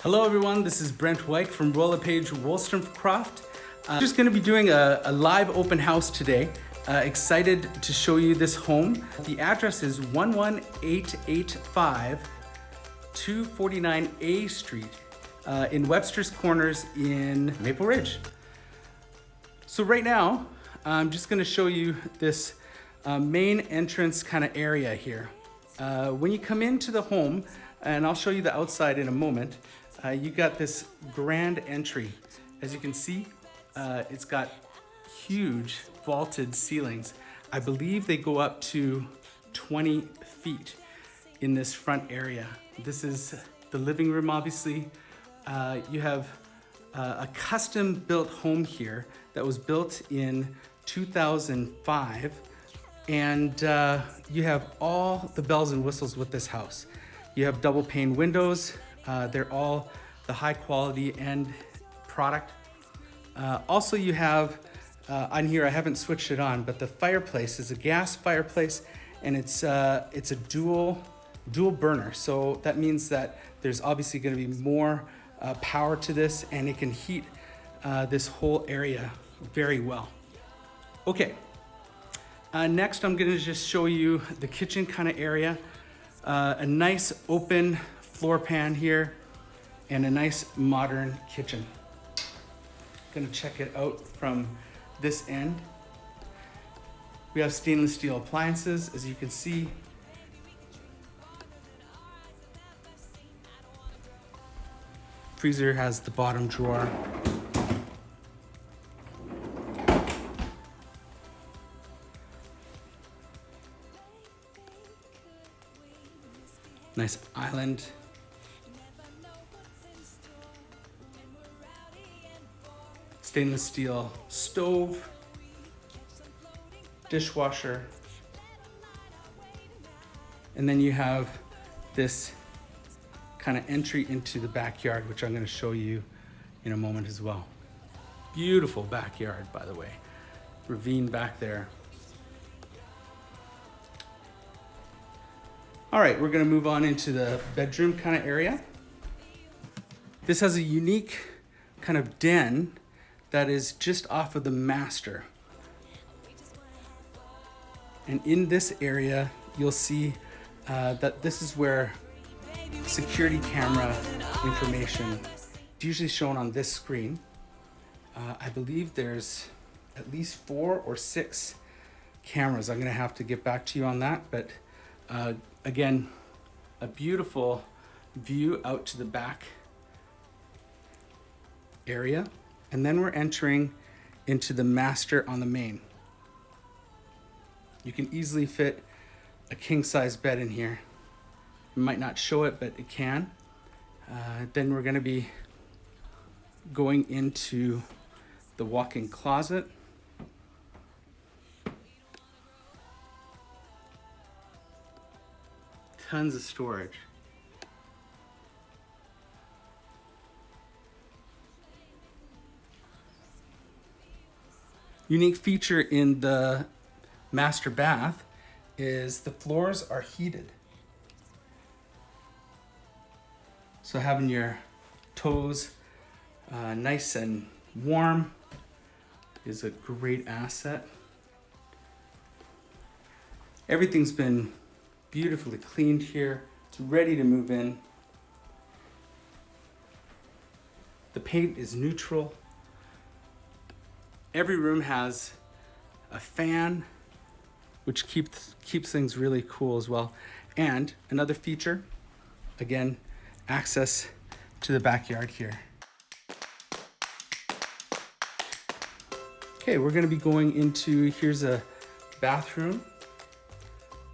Hello everyone, this is Brent Weick from LePage Wolstencroft. I'm just going to be doing a live open house today. Excited to show you this home. The address is 11885 249 A Street in Webster's Corners in Maple Ridge. So right now, I'm just going to show you this main entrance kind of area here. When you come into the home, and I'll show you the outside in a moment, you got this grand entry. As you can see, it's got huge vaulted ceilings. I believe they go up to 20 feet in this front area. This is the living room, obviously. You have a custom built home here that was built in 2005. And you have all the bells and whistles with this house. You have double pane windows. They're all the high quality end product. Also you have, on here, I haven't switched it on, but the fireplace is a gas fireplace, and it's a dual burner. So that means that there's obviously gonna be more power to this, and it can heat this whole area very well. Okay, next I'm gonna just show you the kitchen kind of area. A nice open floor pan here and a nice modern kitchen. Gonna check it out from this end. We have stainless steel appliances, as you can see. Freezer has the bottom drawer. Nice island. Stainless steel stove, dishwasher, and then you have this kind of entry into the backyard, which I'm going to show you in a moment as well. Beautiful backyard, by the way. Ravine back there. All right, we're gonna move on into the bedroom kind of area. This has a unique kind of den that is just off of the master. And in this area, you'll see that this is where security camera information is usually shown on this screen. I believe there's at least 4 or 6 cameras. I'm gonna have to get back to you on that, but again, a beautiful view out to the back area. And then we're entering into the master on the main. You can easily fit a king-size bed in here. You might not show it, but it can. Then we're gonna be going into the walk-in closet. Tons of storage. Unique feature in the master bath is the floors are heated. So having your toes nice and warm is a great asset. Everything's been beautifully cleaned here. It's ready to move in. The paint is neutral. Every room has a fan, which keeps things really cool as well. And another feature, again, access to the backyard here. Okay, we're gonna be going into, here's a bathroom.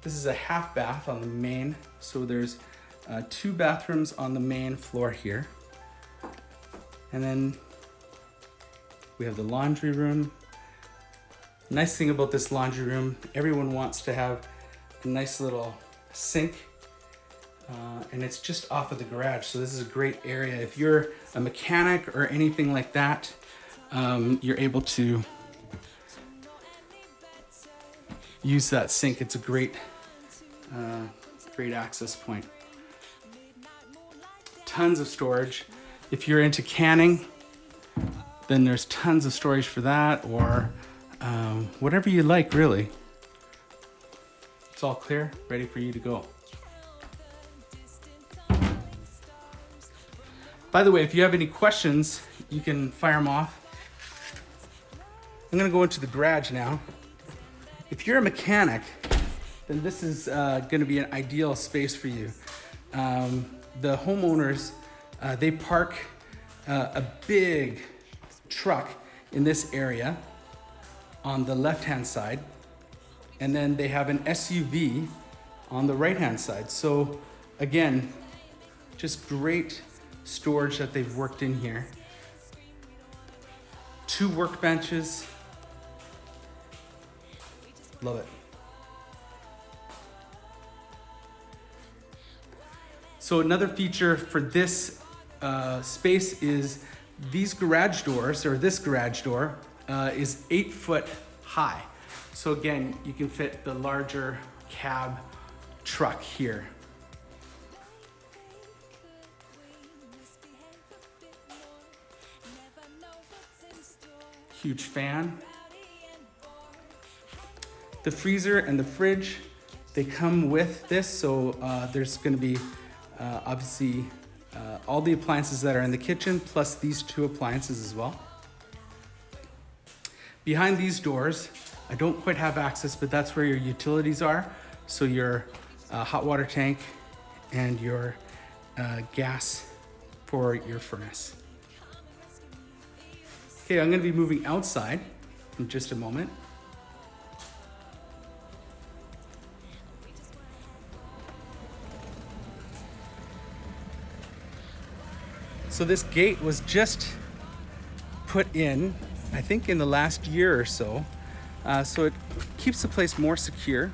This is a half bath on the main, so there's 2 bathrooms on the main floor here. And then we have the laundry room. Nice thing about this laundry room, everyone wants to have a nice little sink, and it's just off of the garage, so this is a great area. If you're a mechanic or anything like that, you're able to use that sink. It's a great access point. tons of storage. If you're into canning, then there's tons of storage for that, or whatever you like, really. It's all clear, ready for you to go. By the way, if you have any questions, you can fire them off. I'm gonna go into the garage now. If you're a mechanic, then this is gonna be an ideal space for you. The homeowners, they park a big truck in this area on the left-hand side, and then they have an SUV on the right-hand side. So again, just great storage that they've worked in here. 2 workbenches. Love it. So another feature for this space is these garage doors, or this garage door is 8 foot high. So again, you can fit the larger cab truck here. Huge fan. The freezer and the fridge, they come with this, so there's gonna be obviously all the appliances that are in the kitchen, plus these 2 appliances as well. Behind these doors, I don't quite have access, but that's where your utilities are. So your hot water tank and your gas for your furnace. Okay, I'm gonna be moving outside in just a moment. So this gate was just put in, I think in the last year or so. So it keeps the place more secure.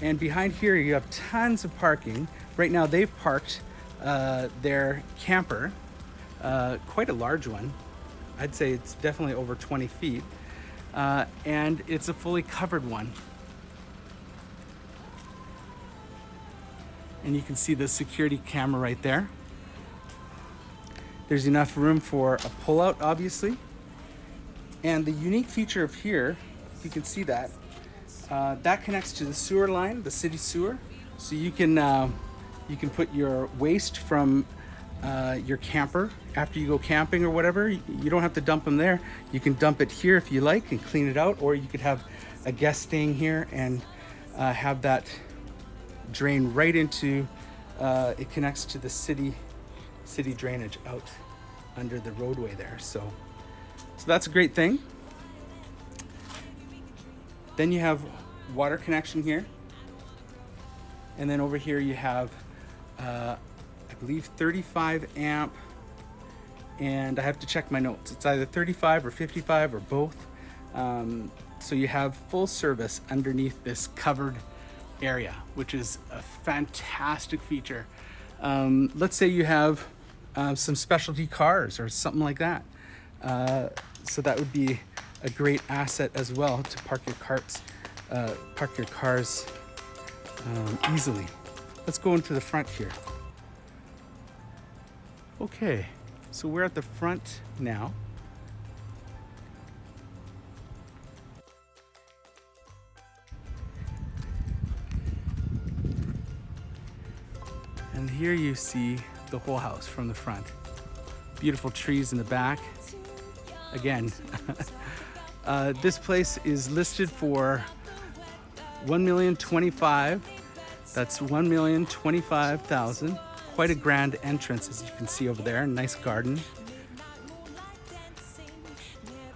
And behind here you have tons of parking. Right now they've parked their camper, quite a large one. I'd say it's definitely over 20 feet. And it's a fully covered one. And you can see the security camera right there. There's enough room for a pull-out, obviously. And the unique feature of here, if you can see that, that connects to the sewer line, the city sewer. So you can put your waste from your camper after you go camping or whatever. You don't have to dump them there. You can dump it here if you like and clean it out, or you could have a guest staying here and have that drain right into, it connects to the city drainage out under the roadway there. So that's a great thing. Then you have water connection here. And then over here you have, I believe 35 amp, and I have to check my notes. It's either 35 or 55 or both. So you have full service underneath this covered area, which is a fantastic feature. Let's say you have some specialty cars or something like that. So that would be a great asset as well to park your cars easily. Let's go into the front here. Okay, so we're at the front now. And here you see the whole house from the front. Beautiful trees in the back. Again, this place is listed for $1,025,000. That's $1,025,000. Quite a grand entrance, as you can see over there. Nice garden.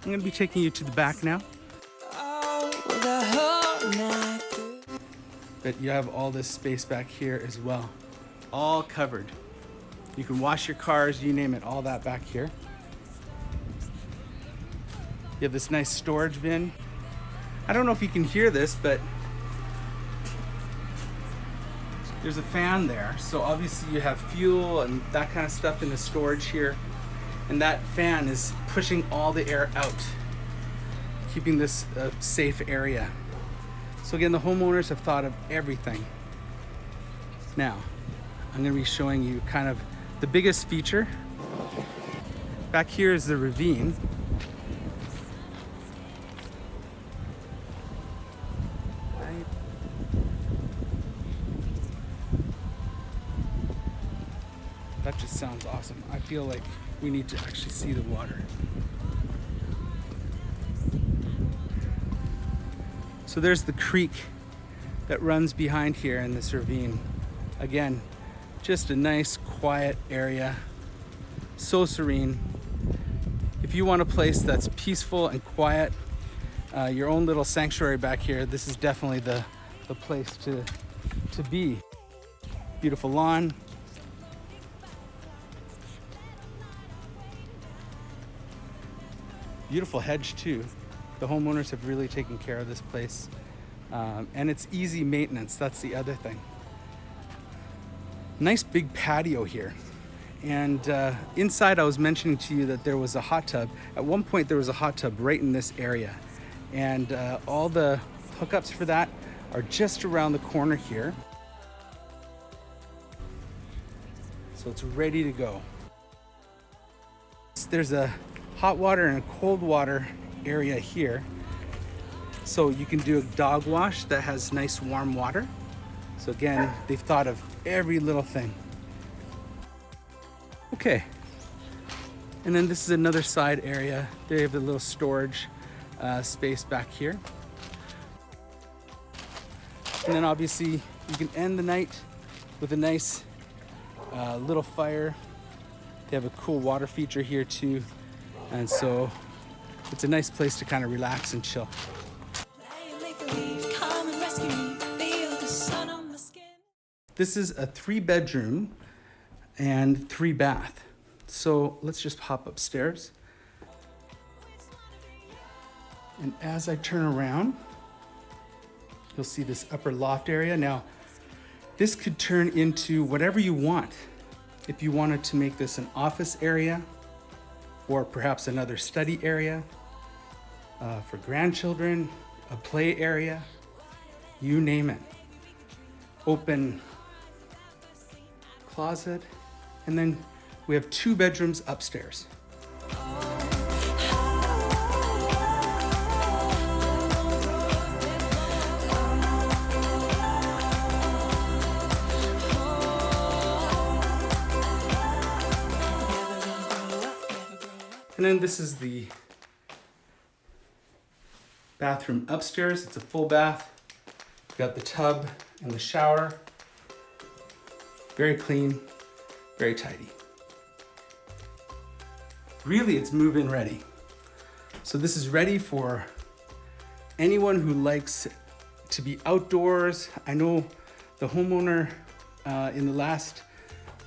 I'm going to be taking you to the back now. But you have all this space back here as well. All covered. You can wash your cars, you name it, all that back here. You have this nice storage bin. I don't know if you can hear this, but there's a fan there. So obviously you have fuel and that kind of stuff in the storage here. And that fan is pushing all the air out, keeping this a safe area. So again, the homeowners have thought of everything. Now, I'm going to be showing you kind of the biggest feature. Back here is the ravine. Right. That just sounds awesome. I feel like we need to actually see the water. So there's the creek that runs behind here in this ravine. Again, just a nice quiet area, so serene. If you want a place that's peaceful and quiet, your own little sanctuary back here, this is definitely the place to be. Beautiful lawn. Beautiful hedge too. The homeowners have really taken care of this place. And it's easy maintenance, that's the other thing. Nice big patio here. And inside I was mentioning to you that there was a hot tub. At one point there was a hot tub right in this area. And all the hookups for that are just around the corner here. So it's ready to go. There's a hot water and a cold water area here. So you can do a dog wash that has nice warm water. So again, they've thought of every little thing. Okay, and then this is another side area. They have a little storage space back here. And then obviously you can end the night with a nice little fire. They have a cool water feature here too. And so it's a nice place to kind of relax and chill. This is a 3-bedroom and 3-bath. So let's just hop upstairs. And as I turn around, you'll see this upper loft area. Now, this could turn into whatever you want. If you wanted to make this an office area, or perhaps another study area, for grandchildren, a play area, you name it. Open closet, and then we have 2 bedrooms upstairs. And then this is the bathroom upstairs. It's a full bath. We've got the tub and the shower. Very clean, very tidy. Really, it's move-in ready. So this is ready for anyone who likes to be outdoors. I know the homeowner in the last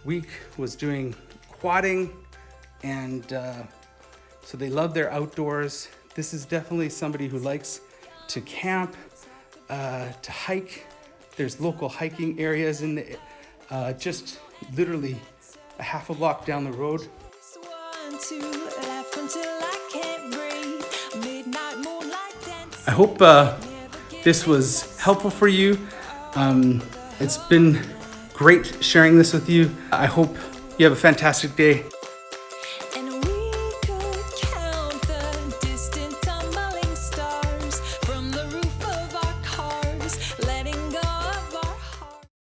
week was doing quadding, and so they love their outdoors. This is definitely somebody who likes to camp, to hike. There's local hiking areas in the just literally a half a block down the road. I hope this was helpful for you. It's been great sharing this with you. I hope you have a fantastic day.